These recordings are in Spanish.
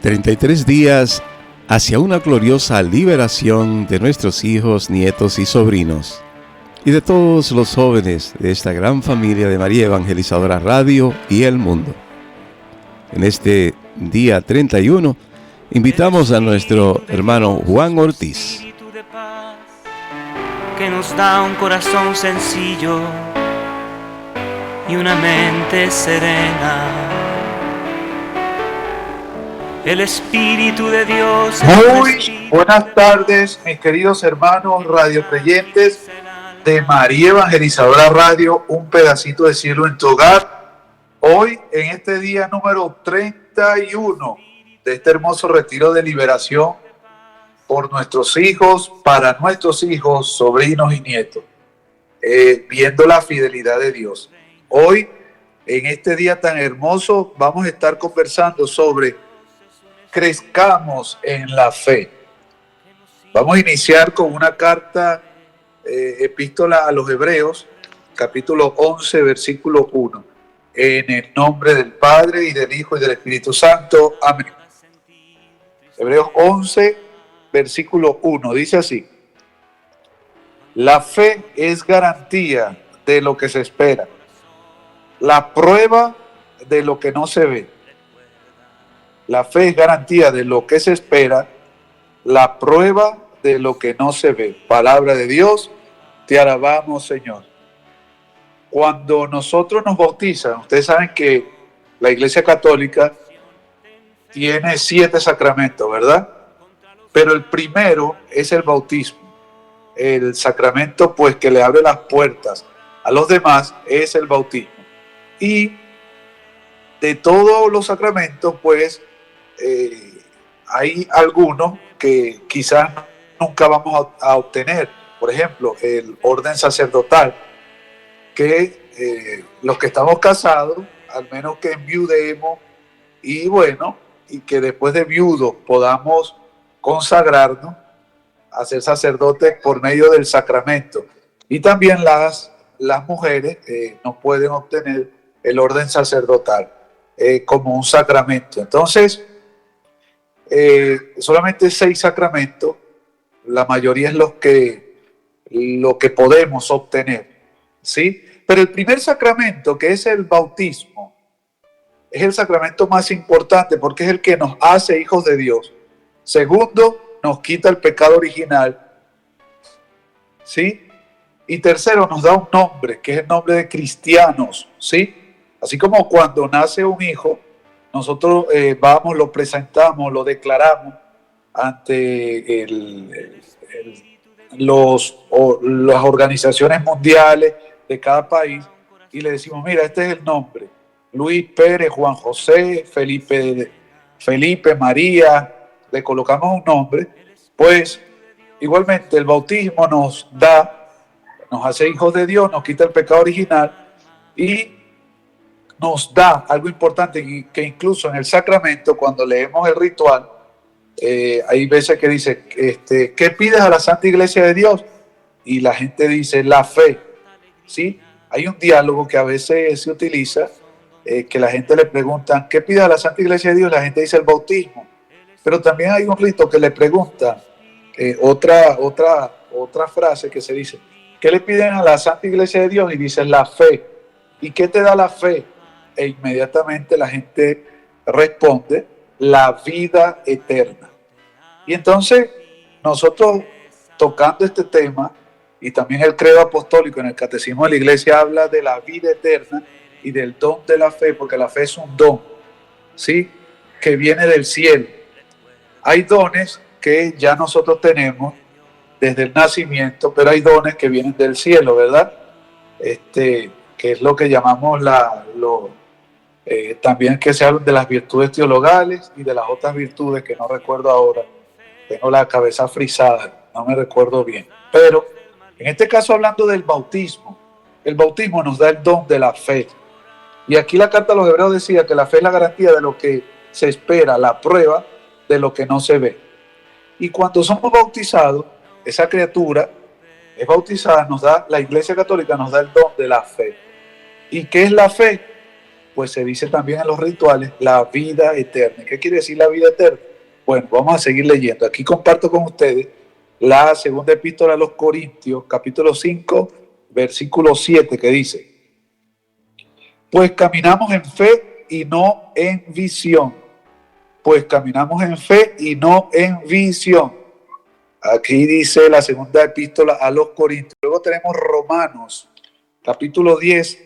33 días hacia una gloriosa liberación de nuestros hijos, nietos y sobrinos, y de todos los jóvenes de esta gran familia de María Evangelizadora Radio y el mundo. En este día 31, invitamos a nuestro hermano Juan Ortiz, que nos da un corazón sencillo y una mente serena. El Espíritu de Dios. Muy buenas tardes, mis queridos hermanos radiocreyentes de María Evangelizadora Radio, un pedacito de cielo en tu hogar. Hoy, en este día número 31 de este hermoso retiro de liberación por nuestros hijos, para nuestros hijos, sobrinos y nietos, viendo la fidelidad de Dios. Hoy, en este día tan hermoso, vamos a estar conversando sobre crezcamos en la fe. Vamos a iniciar con una carta, epístola a los Hebreos, capítulo 11, versículo 1. En el nombre del Padre, y del Hijo, y del Espíritu Santo. Amén. Hebreos 11, versículo 1, dice así: la fe es garantía de lo que se espera, la prueba de lo que no se ve. La fe es garantía de lo que se espera, la prueba de lo que no se ve. Palabra de Dios, te alabamos, Señor. Cuando nosotros nos bautizan, ustedes saben que la Iglesia Católica tiene 7 sacramentos, ¿verdad? Pero el primero es el bautismo. El sacramento, pues, que le abre las puertas a los demás es el bautismo. Y de todos los sacramentos, pues, hay algunos que quizás nunca vamos a obtener. Por ejemplo, el orden sacerdotal, que los que estamos casados, al menos que enviudemos, y bueno, y que después de viudos podamos consagrarnos a ser sacerdotes por medio del sacramento. Y también las mujeres no pueden obtener el orden sacerdotal como un sacramento. Entonces, solamente 6 sacramentos, la mayoría es lo que podemos obtener, ¿sí? Pero el primer sacramento, que es el bautismo, es el sacramento más importante porque es el que nos hace hijos de Dios. Segundo, nos quita el pecado original, ¿sí? Y tercero, nos da un nombre, que es el nombre de cristianos, ¿sí? Así como cuando nace un hijo, nosotros vamos, lo presentamos, lo declaramos ante las organizaciones mundiales de cada país y le decimos, mira, este es el nombre: Luis Pérez, Juan José, Felipe, María, le colocamos un nombre. Pues igualmente el bautismo nos hace hijos de Dios, nos quita el pecado original y nos da algo importante, que incluso en el sacramento, cuando leemos el ritual, hay veces que dice, ¿qué pides a la Santa Iglesia de Dios? Y la gente dice, la fe, ¿sí? Hay un diálogo que a veces se utiliza, que la gente le pregunta, ¿qué pides a la Santa Iglesia de Dios? La gente dice el bautismo. Pero también hay un rito que le pregunta, otra frase que se dice, ¿qué le piden a la Santa Iglesia de Dios? Y dice la fe. ¿Y qué te da la fe? E inmediatamente la gente responde, la vida eterna. Y entonces nosotros, tocando este tema, y también el credo apostólico en el catecismo de la Iglesia habla de la vida eterna y del don de la fe, porque la fe es un don, ¿sí?, que viene del cielo. Hay dones que ya nosotros tenemos desde el nacimiento, pero hay dones que vienen del cielo, ¿verdad? Que es lo que llamamos también que se habla de las virtudes teologales y de las otras virtudes que no recuerdo ahora. Tengo la cabeza frisada, no me recuerdo bien. Pero en este caso, hablando del bautismo, el bautismo nos da el don de la fe. Y aquí la carta a los Hebreos decía que la fe es la garantía de lo que se espera, la prueba de lo que no se ve. Y cuando somos bautizados, esa criatura es bautizada, la Iglesia Católica nos da el don de la fe. ¿Y qué es la fe? pues se dice también en los rituales, la vida eterna. ¿Qué quiere decir la vida eterna? Bueno, vamos a seguir leyendo. Aquí comparto con ustedes la segunda epístola a los Corintios, capítulo 5, versículo 7, que dice: pues caminamos en fe y no en visión. Pues caminamos en fe y no en visión. Aquí dice la segunda epístola a los Corintios. Luego tenemos Romanos, capítulo 10,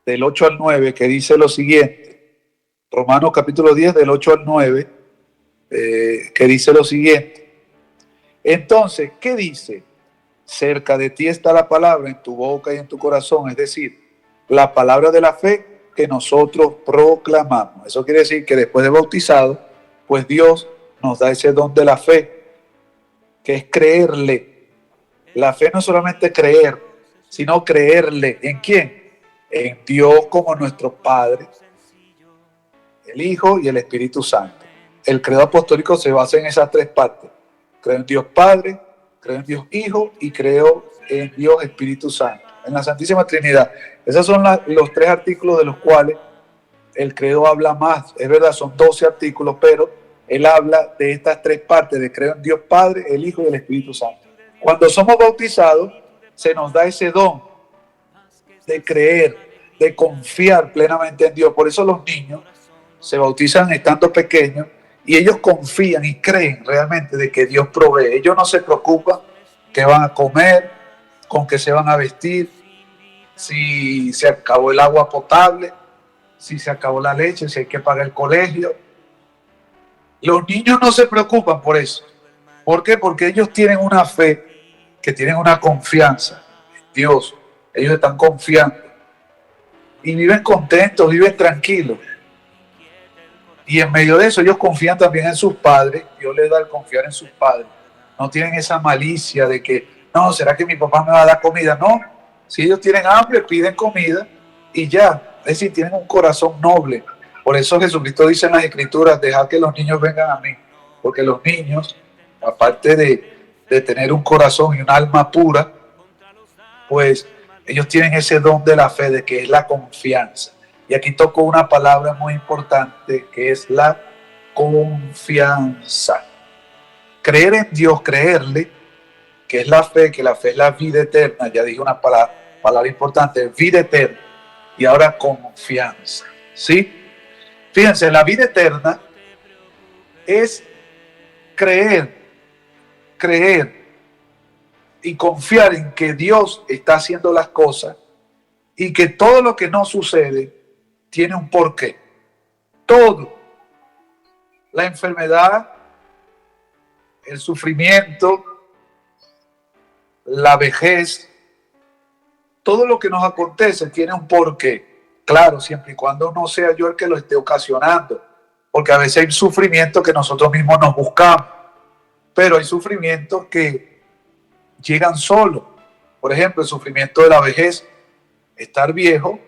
del 8 al 9, que dice lo siguiente. Romanos capítulo 10, del 8 al 9, que dice lo siguiente. Entonces, ¿qué dice? Cerca de ti está la palabra, en tu boca y en tu corazón, es decir, la palabra de la fe que nosotros proclamamos. Eso quiere decir que después de bautizado, pues Dios nos da ese don de la fe, que es creerle. La fe no es solamente creer, sino creerle. ¿En quién? En Dios como nuestro Padre, el Hijo y el Espíritu Santo. El credo apostólico se basa en esas tres partes. Creo en Dios Padre, creo en Dios Hijo y creo en Dios Espíritu Santo, en la Santísima Trinidad. Esos son los tres artículos de los cuales el credo habla más. Es verdad, son 12 artículos, pero él habla de estas tres partes, de creo en Dios Padre, el Hijo y el Espíritu Santo. Cuando somos bautizados, se nos da ese don de creer, de confiar plenamente en Dios. Por eso los niños se bautizan estando pequeños y ellos confían y creen realmente de que Dios provee. Ellos no se preocupan qué van a comer, con qué se van a vestir, si se acabó el agua potable, si se acabó la leche, si hay que pagar el colegio. Los niños no se preocupan por eso. ¿Por qué? Porque ellos tienen una fe, que tienen una confianza en Dios. Ellos están confiando y viven contentos, viven tranquilos. Y en medio de eso ellos confían también en sus padres. Dios les da el confiar en sus padres. No tienen esa malicia de que, no, ¿será que mi papá me va a dar comida? No, si ellos tienen hambre, piden comida y ya. Es decir, tienen un corazón noble. Por eso Jesucristo dice en las Escrituras, dejad que los niños vengan a mí. Porque los niños, aparte de tener un corazón y un alma pura, pues ellos tienen ese don de la fe, de que es la confianza. Y aquí tocó una palabra muy importante, que es la confianza. Creer en Dios, creerle, que es la fe, que la fe es la vida eterna. Ya dije una palabra importante, vida eterna. Y ahora confianza, ¿sí? Fíjense, la vida eterna es creer y confiar en que Dios está haciendo las cosas y que todo lo que no sucede tiene un porqué. Todo. La enfermedad, el sufrimiento, la vejez, todo lo que nos acontece tiene un porqué. Claro, siempre y cuando no sea yo el que lo esté ocasionando, porque a veces hay sufrimientos que nosotros mismos nos buscamos, pero hay sufrimientos que llegan solos. Por ejemplo, el sufrimiento de la vejez, estar viejo,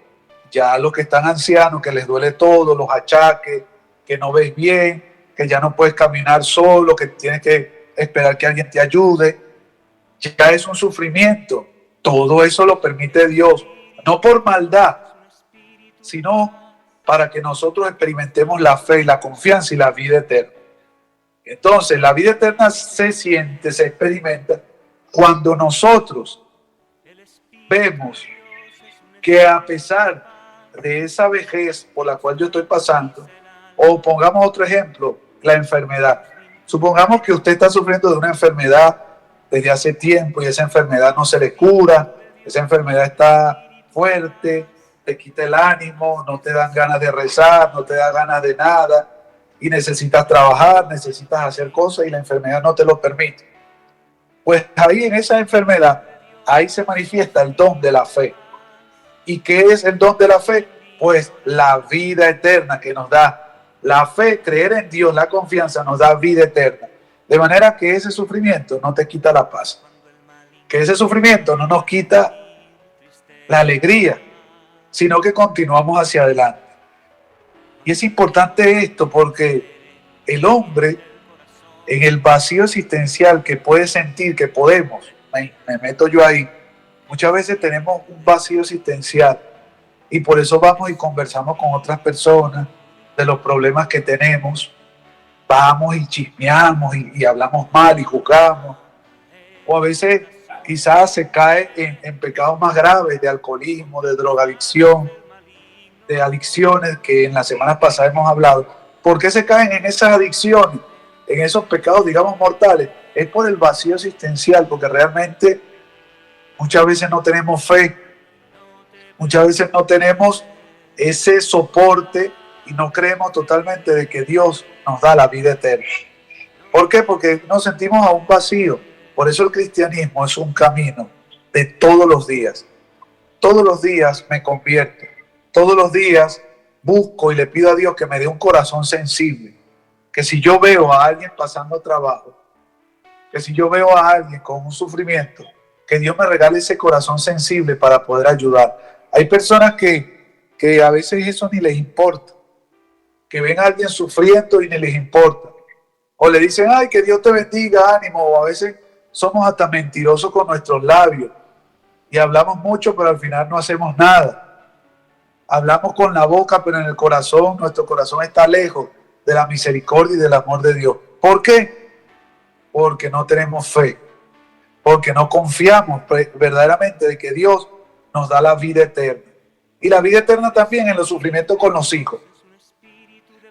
ya los que están ancianos, que les duele todo, los achaques, que no ves bien, que ya no puedes caminar solo, que tienes que esperar que alguien te ayude, ya es un sufrimiento. Todo eso lo permite Dios, no por maldad, sino para que nosotros experimentemos la fe y la confianza y la vida eterna. Entonces, la vida eterna se siente, se experimenta cuando nosotros vemos que a pesar de esa vejez por la cual yo estoy pasando, o pongamos otro ejemplo, la enfermedad. Supongamos que usted está sufriendo de una enfermedad desde hace tiempo y esa enfermedad no se le cura, esa enfermedad está fuerte, te quita el ánimo, no te dan ganas de rezar, no te da ganas de nada y necesitas trabajar, necesitas hacer cosas y la enfermedad no te lo permite. Pues ahí en esa enfermedad, ahí se manifiesta el don de la fe. ¿Y qué es el don de la fe? Pues la vida eterna que nos da. La fe, creer en Dios, la confianza nos da vida eterna. De manera que ese sufrimiento no te quita la paz. Que ese sufrimiento no nos quita la alegría, sino que continuamos hacia adelante. Y es importante esto porque el hombre, en el vacío existencial que puede sentir, que podemos, me meto yo ahí, muchas veces tenemos un vacío existencial y por eso vamos y conversamos con otras personas de los problemas que tenemos, vamos y chismeamos y hablamos mal y juzgamos, o a veces quizás se cae en pecados más graves de alcoholismo, de drogadicción, de adicciones que en las semanas pasadas hemos hablado. ¿Por qué se caen en esas adicciones, en esos pecados, digamos, mortales? Es por el vacío existencial, porque realmente muchas veces no tenemos fe, muchas veces no tenemos ese soporte y no creemos totalmente de que Dios nos da la vida eterna. ¿Por qué? Porque nos sentimos aún vacíos. Por eso el cristianismo es un camino de todos los días. Todos los días me convierto. Todos los días busco y le pido a Dios que me dé un corazón sensible. Que si yo veo a alguien pasando trabajo, que si yo veo a alguien con un sufrimiento, que Dios me regale ese corazón sensible para poder ayudar. Hay personas que a veces eso ni les importa, que ven a alguien sufriendo y ni les importa. O le dicen, ay, que Dios te bendiga, ánimo. O a veces somos hasta mentirosos con nuestros labios y hablamos mucho, pero al final no hacemos nada. Hablamos con la boca, pero en el corazón, nuestro corazón está lejos de la misericordia y del amor de Dios. ¿Por qué? Porque no tenemos fe, porque no confiamos verdaderamente de que Dios nos da la vida eterna. Y la vida eterna también en los sufrimientos con los hijos.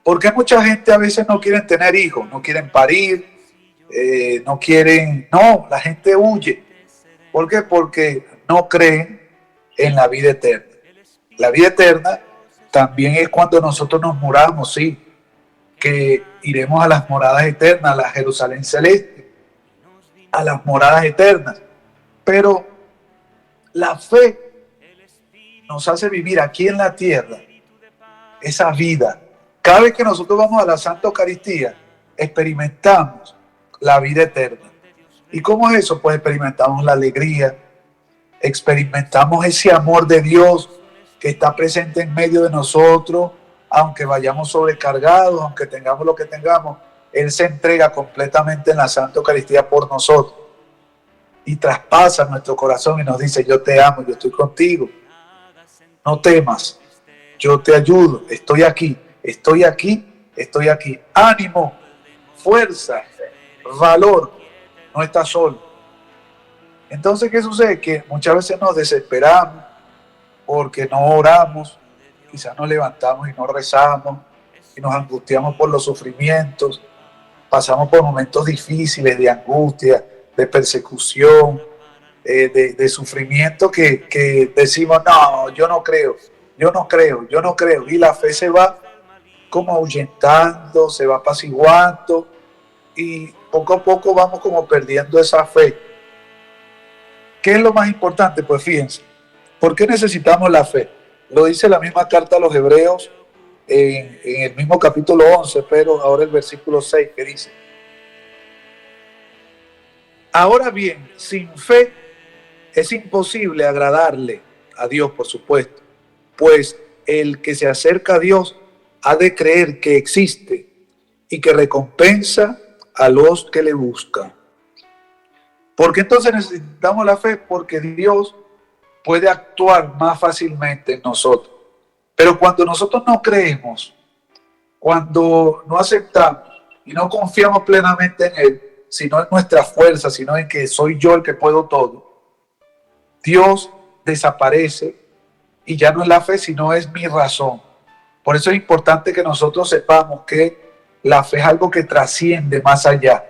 Porque mucha gente a veces no quiere tener hijos, no quieren parir, la gente huye. ¿Por qué? Porque no creen en la vida eterna. La vida eterna también es cuando nosotros nos muramos, sí, que iremos a las moradas eternas, a la Jerusalén celeste, a las moradas eternas. Pero la fe nos hace vivir aquí en la tierra esa vida. Cada vez que nosotros vamos a la Santa Eucaristía, experimentamos la vida eterna. ¿Y cómo es eso? Pues experimentamos la alegría, experimentamos ese amor de Dios que está presente en medio de nosotros, aunque vayamos sobrecargados, aunque tengamos lo que tengamos, Él se entrega completamente en la Santa Eucaristía por nosotros y traspasa nuestro corazón y nos dice, yo te amo, yo estoy contigo, no temas, yo te ayudo, estoy aquí, estoy aquí, estoy aquí, ánimo, fuerza, valor, no estás solo. Entonces, ¿qué sucede? Que muchas veces nos desesperamos porque no oramos, quizás nos levantamos y no rezamos, y nos angustiamos por los sufrimientos, pasamos por momentos difíciles de angustia, de persecución, de sufrimiento que decimos, no, yo no creo, y la fe se va como ahuyentando, se va apaciguando, y poco a poco vamos como perdiendo esa fe. ¿Qué es lo más importante? Pues fíjense, ¿por qué necesitamos la fe? Lo dice la misma carta a los Hebreos en el mismo capítulo 11, pero ahora el versículo 6 que dice, ahora bien, sin fe es imposible agradarle a Dios, por supuesto, pues el que se acerca a Dios ha de creer que existe y que recompensa a los que le buscan. ¿Por qué entonces necesitamos la fe? Porque Dios puede actuar más fácilmente en nosotros. Pero cuando nosotros no creemos, cuando no aceptamos y no confiamos plenamente en Él, sino en nuestra fuerza, sino en que soy yo el que puedo todo, Dios desaparece y ya no es la fe, sino es mi razón. Por eso es importante que nosotros sepamos que la fe es algo que trasciende más allá.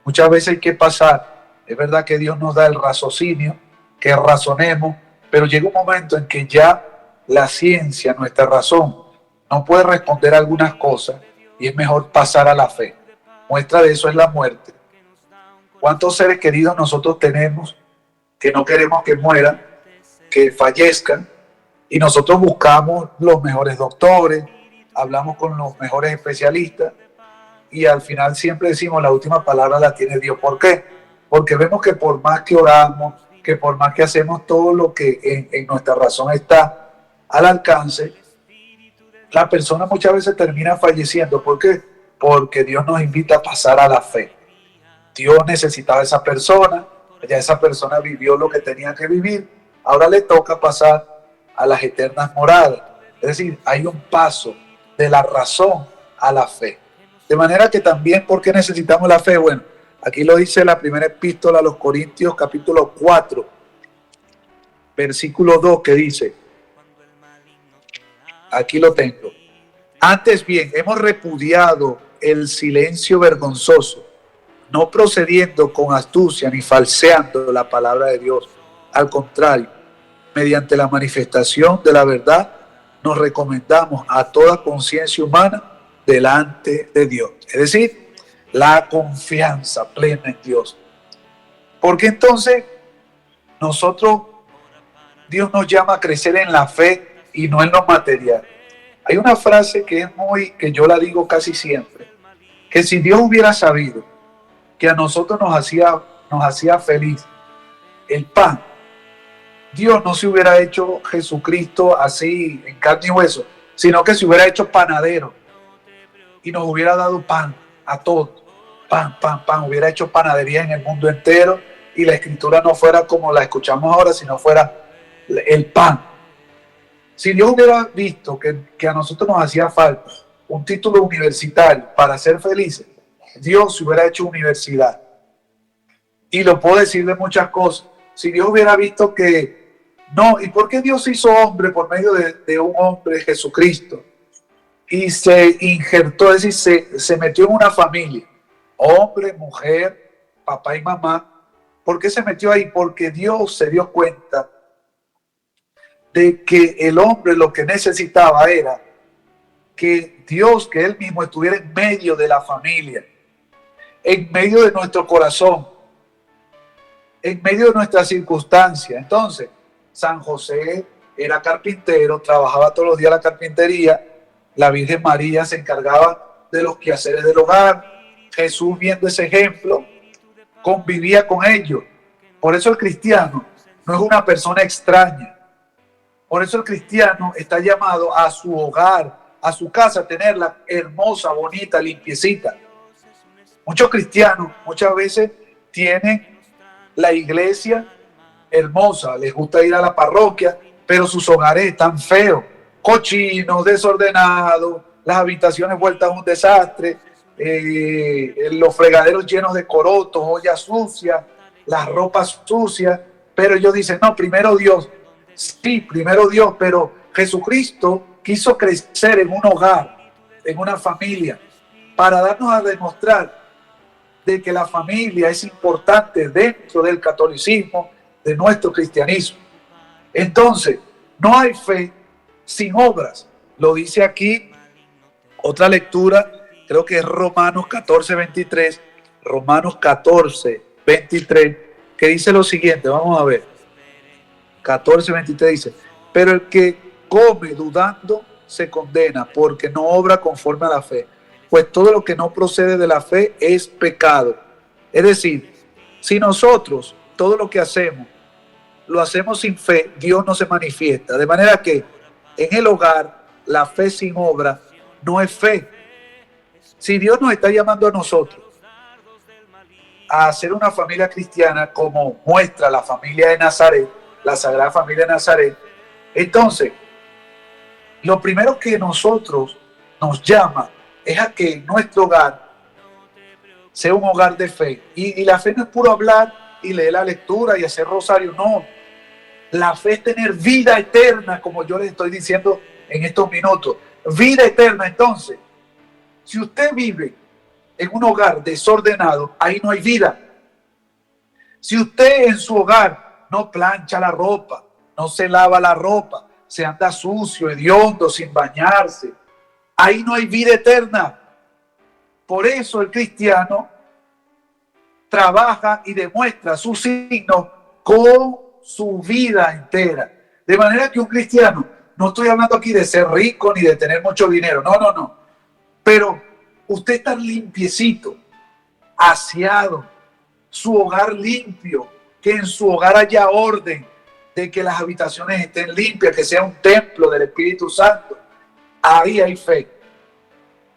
Muchas veces hay que pasar. Es verdad que Dios nos da el raciocinio, que razonemos, pero llega un momento en que ya la ciencia, nuestra razón, no puede responder a algunas cosas y es mejor pasar a la fe. Muestra de eso es la muerte. ¿Cuántos seres queridos nosotros tenemos que no queremos que mueran, que fallezcan? Y nosotros buscamos los mejores doctores, hablamos con los mejores especialistas y al final siempre decimos la última palabra la tiene Dios. ¿Por qué? Porque vemos que por más que oramos, que por más que hacemos todo lo que en nuestra razón está al alcance, la persona muchas veces termina falleciendo. ¿Por qué? Porque Dios nos invita a pasar a la fe. Dios necesitaba a esa persona, ya esa persona vivió lo que tenía que vivir, ahora le toca pasar a las eternas moradas. Es decir, hay un paso de la razón a la fe. De manera que también, ¿por qué necesitamos la fe? Bueno, aquí lo dice la primera epístola a los Corintios, capítulo 4, versículo 2, que dice, aquí lo tengo. Antes bien, hemos repudiado el silencio vergonzoso, no procediendo con astucia ni falseando la palabra de Dios. Al contrario, mediante la manifestación de la verdad, nos recomendamos a toda conciencia humana delante de Dios. Es decir, la confianza plena en Dios. Porque entonces Dios nos llama a crecer en la fe y no en lo material. Hay una frase que yo la digo casi siempre, que si Dios hubiera sabido que a nosotros nos hacía feliz el pan, Dios no se hubiera hecho Jesucristo así en carne y hueso, sino que se hubiera hecho panadero y nos hubiera dado pan a todos. Pan, hubiera hecho panadería en el mundo entero y la escritura no fuera como la escuchamos ahora, sino fuera el pan. Si Dios hubiera visto que a nosotros nos hacía falta un título universitario para ser felices, Dios se hubiera hecho universidad. Y lo puedo decir de muchas cosas. Si Dios hubiera visto que no, ¿y por qué Dios se hizo hombre por medio de un hombre, Jesucristo? Y se injertó, es decir, se metió en una familia, hombre, mujer, papá y mamá. ¿Por qué se metió ahí? Porque Dios se dio cuenta de que el hombre lo que necesitaba era que Dios, que Él mismo estuviera en medio de la familia, en medio de nuestro corazón, en medio de nuestras circunstancias. Entonces, San José era carpintero, trabajaba todos los días la carpintería, la Virgen María se encargaba de los quehaceres del hogar. Jesús, viendo ese ejemplo, convivía con ellos. Por eso el cristiano no es una persona extraña. Por eso el cristiano está llamado a su hogar, a su casa, tenerla hermosa, bonita, limpiecita. Muchos cristianos muchas veces tienen la iglesia hermosa, les gusta ir a la parroquia, pero sus hogares están feos, cochinos, desordenados, las habitaciones vueltas a un desastre, los fregaderos llenos de corotos, ollas sucias, las ropas sucias. Pero ellos dicen, no, primero Dios. Sí, primero Dios, pero Jesucristo quiso crecer en un hogar, en una familia, para darnos a demostrar de que la familia es importante dentro del catolicismo, de nuestro cristianismo. Entonces, no hay fe sin obras. Lo dice aquí otra lectura, creo que es Romanos 14:23, Romanos 14:23, que dice lo siguiente, vamos a ver. 14:23 dice, pero el que come dudando se condena porque no obra conforme a la fe, pues todo lo que no procede de la fe es pecado. Es decir, si nosotros todo lo que hacemos lo hacemos sin fe, Dios no se manifiesta. De manera que en el hogar la fe sin obra no es fe. Si Dios nos está llamando a nosotros a hacer una familia cristiana como muestra la familia de Nazaret, la Sagrada Familia de Nazaret, entonces lo primero que nosotros nos llama es a que nuestro hogar sea un hogar de fe. Y la fe no es puro hablar y leer la lectura y hacer rosario, no. La fe es tener vida eterna, como yo les estoy diciendo en estos minutos. Vida eterna. Entonces, si usted vive en un hogar desordenado, ahí no hay vida. Si usted en su hogar no plancha la ropa, no se lava la ropa, se anda sucio, hediondo, sin bañarse, ahí no hay vida eterna. Por eso el cristiano trabaja y demuestra sus signos con su vida entera. De manera que un cristiano, no estoy hablando aquí de ser rico ni de tener mucho dinero, no. Pero usted está limpiecito, aseado, su hogar limpio, que en su hogar haya orden, de que las habitaciones estén limpias, que sea un templo del Espíritu Santo. Ahí hay fe,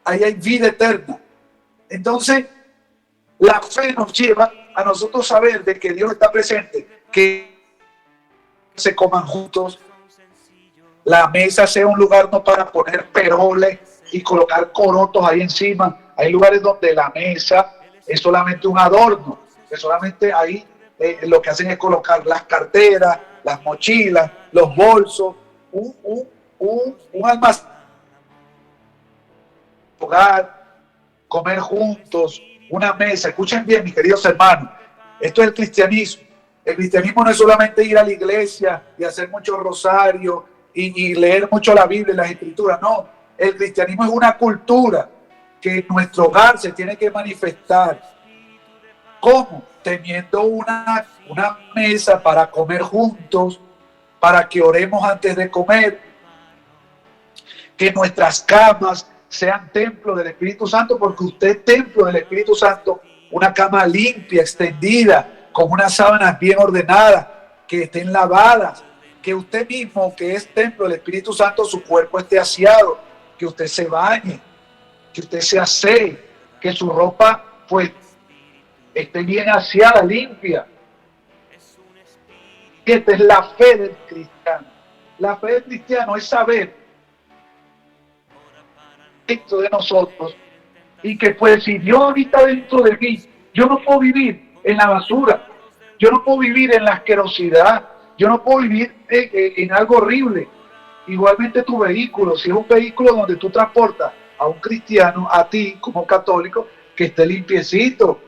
ahí hay vida eterna. Entonces, la fe nos lleva a nosotros saber de que Dios está presente, que se coman juntos, la mesa sea un lugar no para poner peroles y colocar corotos ahí encima. Hay lugares donde la mesa es solamente un adorno, que solamente ahí lo que hacen es colocar las carteras, las mochilas, los bolsos, un almacén, hogar, comer juntos, una mesa. Escuchen bien, mis queridos hermanos, esto es el cristianismo. El cristianismo no es solamente ir a la iglesia y hacer mucho rosario y leer mucho la Biblia y las escrituras, no. El cristianismo es una cultura que en nuestro hogar se tiene que manifestar. ¿Cómo? Teniendo una mesa para comer juntos, para que oremos antes de comer, que nuestras camas sean templo del Espíritu Santo, porque usted es templo del Espíritu Santo, una cama limpia, extendida, con unas sábanas bien ordenadas, que estén lavadas, que usted mismo, que es templo del Espíritu Santo, su cuerpo esté aseado, que usted se bañe, que usted se asee, que su ropa pues esté bien aseada, limpia. Esta es la fe del cristiano. La fe del cristiano es saber dentro de nosotros y que pues si Dios habita dentro de mí, yo no puedo vivir en la basura, yo no puedo vivir en la asquerosidad, yo no puedo vivir en algo horrible. Igualmente tu vehículo, si es un vehículo donde tú transportas a un cristiano, a ti como católico, que esté limpiecito,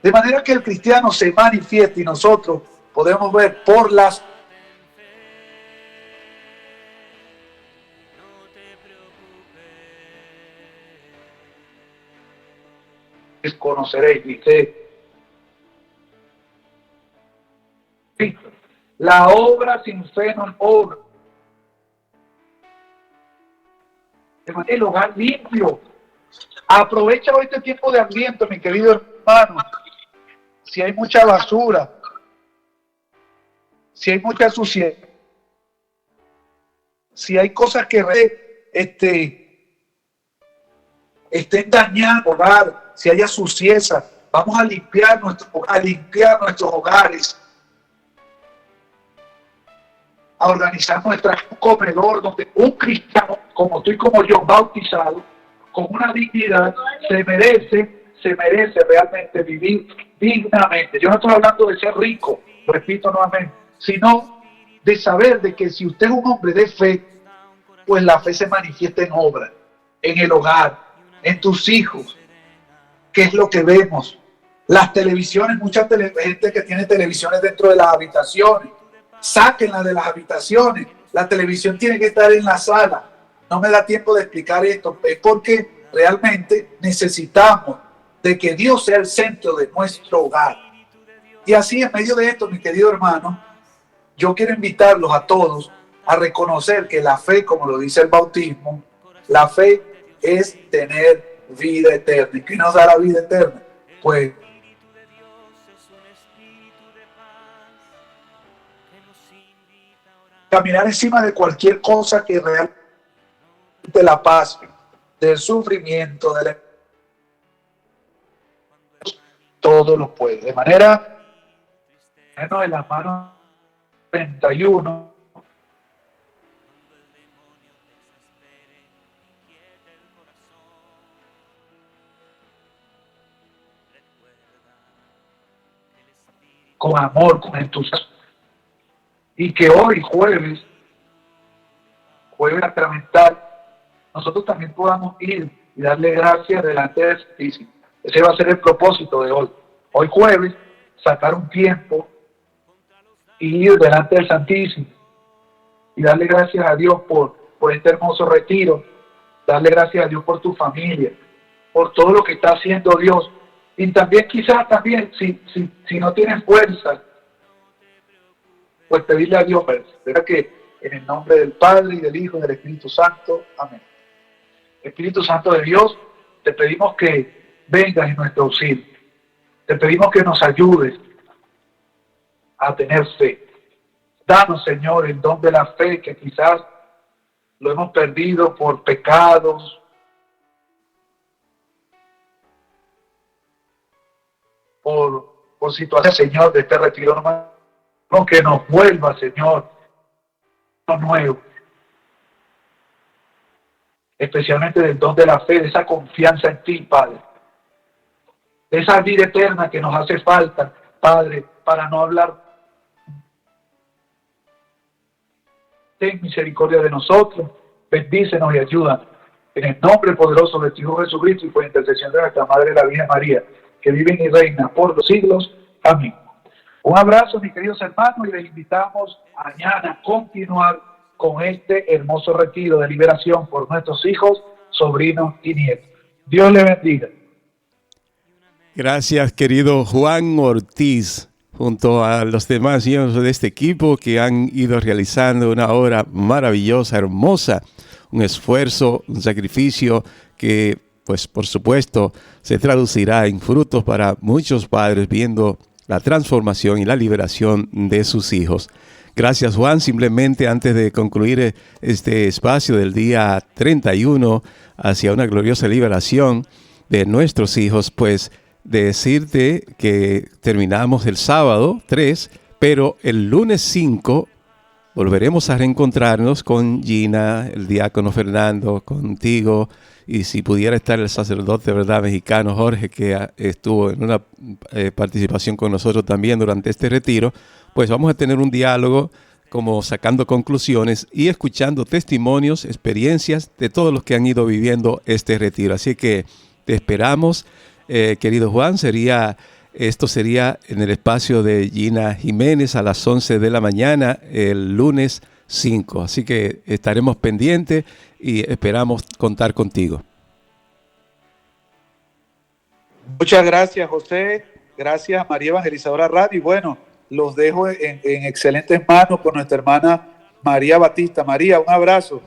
de manera que el cristiano se manifieste y nosotros podemos ver por las conoceréis, dice la obra sin fe no es obra. El hogar limpio. Aprovecha hoy este tiempo de Adviento, mi querido hermano. Si hay mucha basura, si hay mucha suciedad, si hay cosas que estén dañando el hogar, si haya suciedad, vamos a limpiar nuestros hogares, a organizar un comedor donde un cristiano, como tú y como yo, bautizado, con una dignidad, se merece realmente vivir dignamente. Yo no estoy hablando de ser rico, repito nuevamente, sino de saber de que si usted es un hombre de fe, pues la fe se manifiesta en obra, en el hogar, en tus hijos. ¿Qué es lo que vemos? Las televisiones, mucha gente que tiene televisiones dentro de las habitaciones, sáquenla de las habitaciones. La televisión tiene que estar en la sala. No me da tiempo de explicar esto, es porque realmente necesitamos de que Dios sea el centro de nuestro hogar. Y así, en medio de esto, mi querido hermano, yo quiero invitarlos a todos a reconocer que la fe, como lo dice el bautismo, la fe es tener vida eterna. ¿Y qué nos da la vida eterna? Pues caminar encima de cualquier cosa que realmente la paz, del sufrimiento, todo lo puede. De manera, en la mano 31, con amor, con entusiasmo, y que hoy, jueves sacramental, nosotros también podamos ir y darle gracias delante del Santísimo. Ese va a ser el propósito de hoy. Hoy jueves, sacar un tiempo y ir delante del Santísimo y darle gracias a Dios por este hermoso retiro, darle gracias a Dios por tu familia, por todo lo que está haciendo Dios. Y también quizás si no tienes fuerza, pues pedirle a Dios, ¿verdad? Que en el nombre del Padre y del Hijo y del Espíritu Santo, amén. Espíritu Santo de Dios, te pedimos que vengas en nuestro auxilio. Te pedimos que nos ayudes a tener fe. Danos, Señor, el don de la fe, que quizás lo hemos perdido por pecados, por situaciones, Señor, de este retiro, que nos vuelva, Señor, lo nuevo. especialmente del don de la fe, de esa confianza en ti, Padre, de esa vida eterna que nos hace falta, Padre, para no hablar. Ten misericordia de nosotros, bendícenos y ayúdanos. En el nombre poderoso de tu Hijo Jesucristo y por intercesión de nuestra Madre la Virgen María, que vive y reina por los siglos. Amén. Un abrazo, mis queridos hermanos, y les invitamos mañana a continuar con este hermoso retiro de liberación por nuestros hijos, sobrinos y nietos. Dios les bendiga. Gracias, querido Juan Ortiz, junto a los demás miembros de este equipo que han ido realizando una obra maravillosa, hermosa, un esfuerzo, un sacrificio que, pues, por supuesto, se traducirá en frutos para muchos padres viendo la transformación y la liberación de sus hijos. Gracias, Juan. Simplemente antes de concluir este espacio del día 31 hacia una gloriosa liberación de nuestros hijos, pues decirte que terminamos el sábado 3, pero el lunes 5 volveremos a reencontrarnos con Gina, el diácono Fernando, contigo, y si pudiera estar el sacerdote, ¿verdad?, mexicano Jorge, que estuvo en una participación con nosotros también durante este retiro, pues vamos a tener un diálogo como sacando conclusiones y escuchando testimonios, experiencias de todos los que han ido viviendo este retiro. Así que te esperamos, querido Juan. Esto sería en el espacio de Gina Jiménez a las 11 de la mañana, el lunes 5. Así que estaremos pendientes y esperamos contar contigo. Muchas gracias, José. Gracias, María Evangelizadora Radio. Y bueno, los dejo en excelentes manos con nuestra hermana María Batista. María, un abrazo.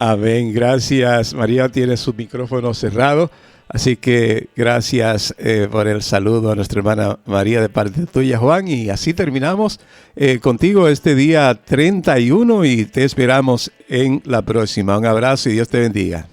Amén, gracias. María tiene su micrófono cerrado, así que gracias por el saludo a nuestra hermana María de parte tuya, Juan. Y así terminamos contigo este día 31 y te esperamos en la próxima. Un abrazo y Dios te bendiga.